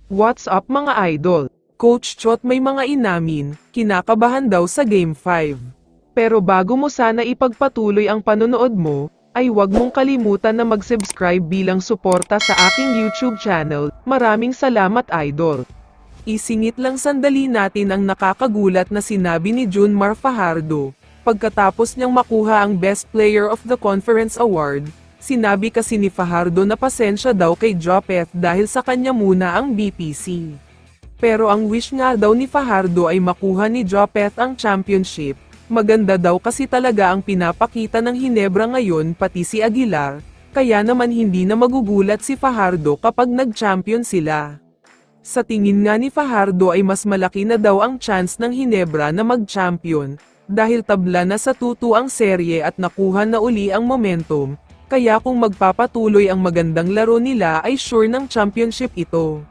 What's up mga idol? Coach Chot may mga inamin, kinakabahan daw sa Game 5. Pero bago mo sana ipagpatuloy ang panonood mo, ay huwag mong kalimutan na mag-subscribe bilang suporta sa aking YouTube channel. Maraming salamat idol. Isingit lang sandali natin ang nakakagulat na sinabi ni Junmar Fajardo. Pagkatapos niyang makuha ang Best Player of the Conference Award, sinabi kasi ni Fajardo na pasensya daw kay Jopeth dahil sa kanya muna ang BPC. Pero ang wish nga daw ni Fajardo ay makuha ni Jopeth ang championship. Maganda daw kasi talaga ang pinapakita ng Hinebra ngayon pati si Aguilar, kaya naman hindi na magugulat si Fajardo kapag nag-champion sila. Sa tingin nga ni Fajardo ay mas malaki na daw ang chance ng Hinebra na mag-champion, dahil tabla na sa 2-2 ang serye at nakuha na uli ang momentum. Kaya kung magpapatuloy ang magandang laro nila ay sure ng championship ito.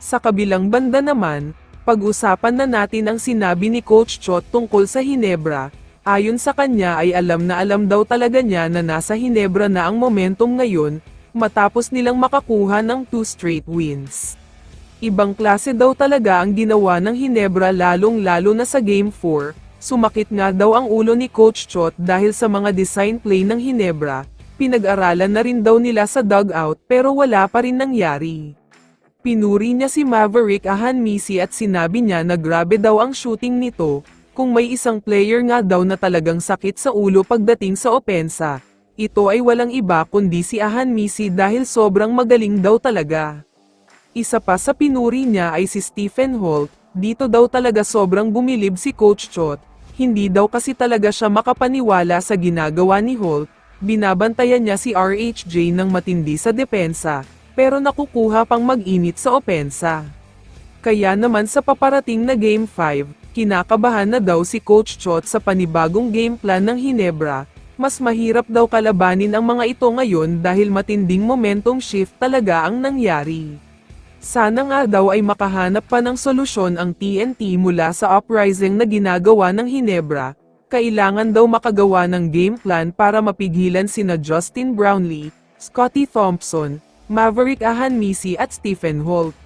Sa kabilang banda naman, pag-usapan na natin ang sinabi ni Coach Chot tungkol sa Hinebra. Ayon sa kanya ay alam na alam daw talaga niya na nasa Hinebra na ang momentum ngayon, matapos nilang makakuha ng 2 straight wins. Ibang klase daw talaga ang ginawa ng Hinebra lalong-lalo na sa Game 4, sumakit nga daw ang ulo ni Coach Chot dahil sa mga design play ng Hinebra. Pinag-aralan na rin daw nila sa dugout pero wala pa rin nangyari. Pinuri niya si Maverick Ahanmisi at sinabi niya na grabe daw ang shooting nito, kung may isang player nga daw na talagang sakit sa ulo pagdating sa opensa. Ito ay walang iba kundi si Ahanmisi dahil sobrang magaling daw talaga. Isa pa sa pinuri niya ay si Stephen Holt, dito daw talaga sobrang bumilib si Coach Chot, hindi daw kasi talaga siya makapaniwala sa ginagawa ni Holt. Binabantayan niya si RHJ ng matindi sa depensa, pero nakukuha pang mag-init sa opensa. Kaya naman sa paparating na Game 5, kinakabahan na daw si Coach Chot sa panibagong game plan ng Hinebra. Mas mahirap daw kalabanin ang mga ito ngayon dahil matinding momentum shift talaga ang nangyari. Sana nga daw ay makahanap pa ng solusyon ang TNT mula sa uprising na ginagawa ng Hinebra. Kailangan daw makagawa ng game plan para mapigilan sina Justin Brownlee, Scottie Thompson, Maverick Ahanmisi at Stephen Holt.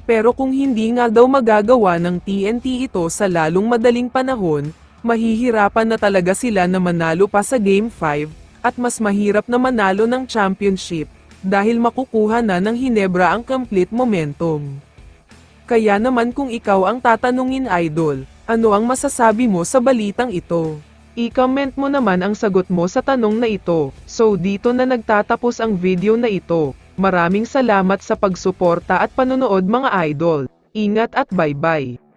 Pero kung hindi nga daw magagawa ng TNT ito sa lalong madaling panahon, mahihirapan na talaga sila na manalo pa sa Game 5, at mas mahirap na manalo ng championship, dahil makukuha na ng Hinebra ang complete momentum. Kaya naman kung ikaw ang tatanungin idol, ano ang masasabi mo sa balitang ito? I-comment mo naman ang sagot mo sa tanong na ito. So dito na nagtatapos ang video na ito. Maraming salamat sa pagsuporta at panonood mga idol. Ingat at bye-bye.